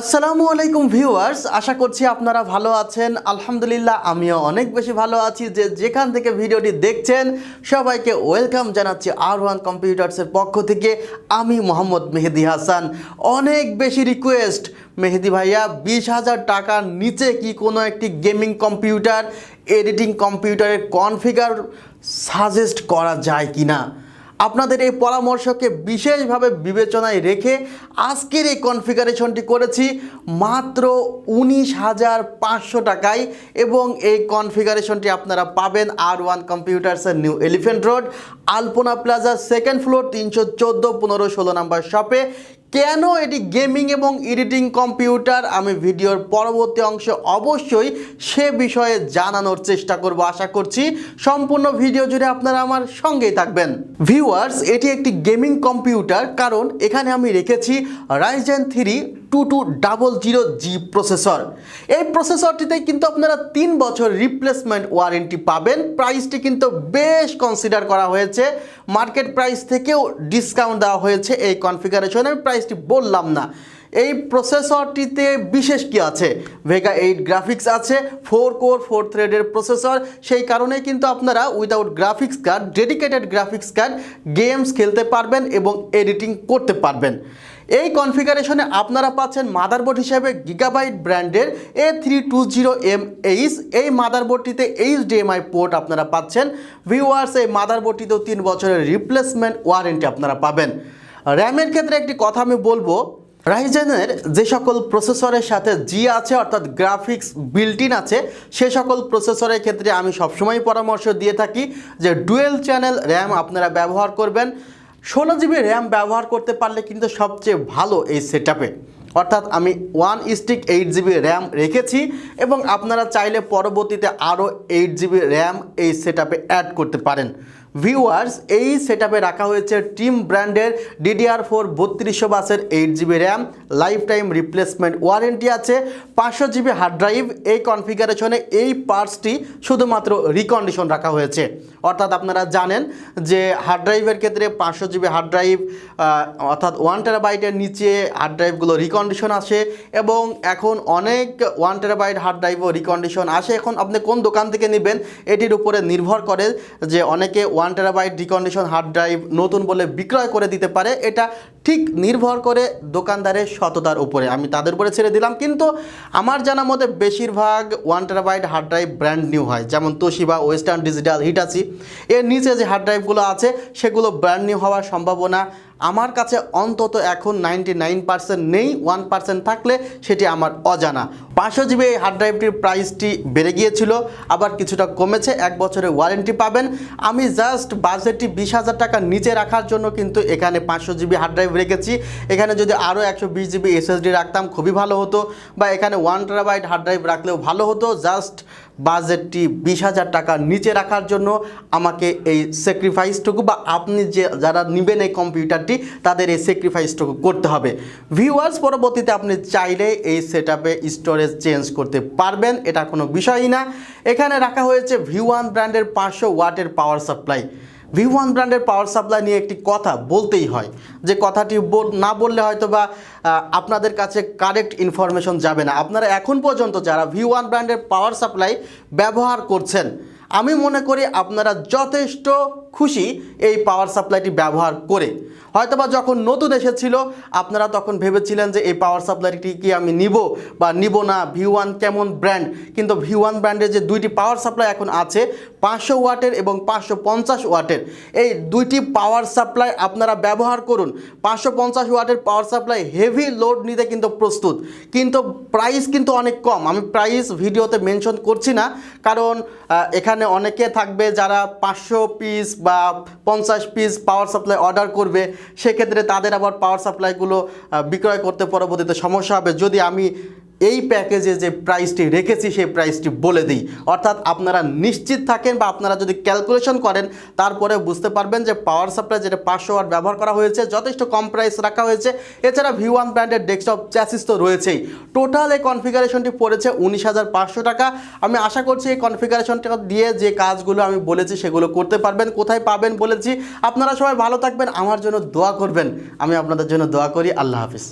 আসসালামু আলাইকুম ভিউয়ার্স, আশা করছি আপনারা ভালো আছেন। আলহামদুলিল্লাহ আমিও অনেক বেশি ভালো আছি। যেখান থেকে ভিডিওটি দেখছেন সবাইকে ওয়েলকাম জানাচ্ছি R1 কম্পিউটার্সের পক্ষ থেকে। আমি মোহাম্মদ মেহেদি হাসান। অনেক বেশি রিকোয়েস্ট, মেহেদি ভাইয়া 20,000 টাকার নিচে কি কোনো একটি গেমিং কম্পিউটার, এডিটিং কম্পিউটারের কনফিগার সাজেস্ট করা যায় কি না। আপনাদের এই পরামর্শকে বিশেষভাবে বিবেচনায় রেখে আজকের এই কনফিগারেশনটি করেছি মাত্র 19,500 টাকায়, এবং এই কনফিগারেশনটি আপনারা পাবেন R1 কম্পিউটার্সের নিউ এলিফ্যান্ট রোড, আলপনা প্লাজা, সেকেন্ড ফ্লোর, 314, 15, 16 নাম্বার শপে। কেন এটি গেমিং এবং এডিটিং কম্পিউটার, আমি ভিডিওর পরবর্তী অংশে অবশ্যই সে বিষয়ে জানানোর চেষ্টা করব। আশা করছি সম্পূর্ণ ভিডিও জুড়ে আপনারা আমার সঙ্গেই থাকবেন। ভিউয়ার্স, এটি একটি গেমিং কম্পিউটার, কারণ এখানে আমি রেখেছি Ryzen 3 2200G প্রসেসর। এই প্রসেসরটিতে কিন্তু আপনারা 3 বছর রিপ্লেসমেন্ট ওয়ারেন্টি পাবেন। প্রাইসটি কিন্তু বেশ কনসিডার করা হয়েছে, মার্কেট প্রাইস থেকেও ডিসকাউন্ট দেওয়া হয়েছে এই কনফিগারেশনের। প্রাইসটি বললাম না। এই প্রসেসরটিতে বিশেষ কি আছে, ভেগা 8 গ্রাফিক্স আছে, 4 কোর 4 থ্রেডের প্রসেসর। সেই কারণে কিন্তু আপনারা without graphics card, dedicated graphics card games খেলতে পারবেন এবং এডিটিং করতে পারবেন। এই কনফিগারেশনে আপনারা পাচ্ছেন মাদারবোর্ড হিসেবে গিগাবাইট ব্র্যান্ডের A320M-H। এই মাদারবোর্ডটিতে HDMI পোর্ট আপনারা পাচ্ছেন। ভিউয়ার্স, এই মাদারবোর্ডটিতেও 3 বছরের রিপ্লেসমেন্ট ওয়ারেন্টি আপনারা পাবেন। র্যামের ক্ষেত্রে একটি কথা আমি বলবো, রাইজেনের যে সকল প্রসেসরের সাথে জি আছে, অর্থাৎ গ্রাফিক্স বিল্ট ইন আছে, সে সকল প্রসেসরের ক্ষেত্রে আমি সবসময় পরামর্শ দিয়ে থাকি যে ডুয়েল চ্যানেল র্যাম আপনারা ব্যবহার করবেন। 16 জিবি র্যাম ব্যবহার করতে পারলে কিন্তু সবচেয়ে ভালো এই সেটআপে। অর্থাৎ আমি 1:8 জিবি র্যাম রেখেছি, এবং আপনারা চাইলে পরবর্তীতে আরও 8 জিবি র্যাম এই সেটআপে অ্যাড করতে পারেন। ভিউয়ার্স, এই সেটআপে রাখা হয়েছে টিম ব্র্যান্ডের DDR4 3200 বাসের 8 GB RAM, life time replacement warranty আছে, 500 জিবি হার্ড ড্রাইভ। এই কনফিগারেশনে এই পার্টসটি শুধুমাত্র রিকন্ডিশন রাখা হয়েছে। অর্থাৎ আপনারা জানেন যে হার্ড ড্রাইভের ক্ষেত্রে 500 জিবি হার্ড ড্রাইভ, অর্থাৎ 1 টেরাবাইটের নিচে হার্ড ড্রাইভগুলো রিকন্ডিশন আসে, এবং এখন অনেক 1 টেরাবাইট হার্ড ড্রাইভও রিকন্ডিশন আসে। এখন আপনি কোন দোকান থেকে নেবেন এটির উপরে নির্ভর করে, যে অনেকে 1 টেরাবাইট রিকন্ডিশন হার্ড ড্রাইভ নতুন বলে বিক্রয় করে দিতে পারে। এটা ঠিক নির্ভর করে দোকানদারের সততার উপরে, আমি তাদের উপরে ছেড়ে দিলাম। কিন্তু আমার জানা মতে বেশিরভাগ 1 terabyte hard drive brand new হয়, যেমন তোশিবা, ওয়েস্টার্ন ডিজিটাল, হিটাচি। এর নিচে যে হার্ড ড্রাইভগুলো আছে সেগুলো ব্র্যান্ড নিউ হওয়ার সম্ভাবনা আমার কাছে অন্তত এখন 99% নেই। 1% থাকলে সেটি আমার অজানা। 500 জিবি এই হার্ড ড্রাইভটির প্রাইসটি বেড়ে গিয়েছিল, আবার কিছুটা কমেছে। 1 বছরের ওয়ারেন্টি পাবেন। আমি জাস্ট বাজেটটি 20,000 টাকার নিচে রাখার জন্য কিন্তু এখানে 500 জিবি হার্ড ড্রাইভ রেখেছি। এখানে যদি আরও 120 জিবি এসএসডি রাখতাম খুবই ভালো হতো, বা এখানে 1 টেরাবাইট হার্ড ড্রাইভ রাখলেও ভালো হতো। জাস্ট বাজেটটি 20,000 টাকার নিচে রাখার জন্য আমাকে এই স্যাক্রিফাইসটুকু, বা আপনি যারা নেবেন এই কম্পিউটারটি তাদের এই স্যাক্রিফাইসটুকু করতে হবে। ভিউয়ার্স, পরবর্তীতে আপনি চাইলে এই সেটআপে স্টোরেজ চেঞ্জ করতে পারবেন, এটা কোনো বিষয়ই না। এখানে রাখা হয়েছে V1 ব্র্যান্ডের 500 ওয়াটের পাওয়ার সাপ্লাই। V1 ব্র্যান্ডের পাওয়ার সাপ্লাই নিয়ে একটি কথা বলতেই হয়, যে কথাটি না বললে হয়তো বা আপনাদের কাছে কারেক্ট ইনফরমেশন যাবে না। আপনারা এখন পর্যন্ত যারা V1 ব্র্যান্ডের পাওয়ার সাপ্লাই ব্যবহার করছেন, আমি মনে করি আপনারা যথেষ্ট খুশি এই পাওয়ার সাপ্লাইটি ব্যবহার করে। হয়তোবা যখন নতুন এসেছিল আপনারা তখন ভেবেছিলেন যে এই পাওয়ার সাপ্লাইটি কি আমি নিব বা নিব না, V1 কেমন ব্র্যান্ড। কিন্তু V1 ব্র্যান্ডের যে 2টি পাওয়ার সাপ্লাই এখন আছে, 500 ওয়াটের এবং 550 ওয়াটের, এই 2টি পাওয়ার সাপ্লাই আপনারা ব্যবহার করুন। 550 ওয়াটের পাওয়ার সাপ্লাই হেভি লোড নিতে কিন্তু প্রস্তুত, কিন্তু প্রাইস কিন্তু অনেক কম। আমি প্রাইস ভিডিওতে মেনশন করছি না, কারণ এখানে অনেকে থাকবে যারা 500 পিস বা 50 পিস পাওয়ার সাপ্লাই অর্ডার করবে, সেক্ষেত্রে তাদের আবার পাওয়ার সাপ্লাইগুলো বিক্রয় করতে পরবর্তীতে সমস্যা হবে। যদি আমি এই প্যাকেজে যে প্রাইসটি রেখেছি সেই প্রাইসটি বলে দিই, অর্থাৎ আপনারা নিশ্চিত থাকেন বা আপনারা যদি ক্যালকুলেশন করেন তারপরে বুঝতে পারবেন যে পাওয়ার সাপ্লাই যেটা 500 ওয়াট ব্যবহার করা হয়েছে যথেষ্ট কম প্রাইস রাখা হয়েছে। এছাড়া V1 ব্র্যান্ডের ডেস্কটপ চ্যাসিস তো রয়েছেই। টোটাল এই কনফিগারেশনটি পড়েছে 19,500 টাকা। আমি আশা করছি এই কনফিগারেশনটা দিয়ে যে কাজগুলো আমি বলেছি সেগুলো করতে পারবেন। কোথায় পাবেন বলেছি, আপনারা সবাই ভালো থাকবেন, আমার জন্য দোয়া করবেন, আমি আপনাদের জন্য দোয়া করি। আল্লাহ হাফিজ।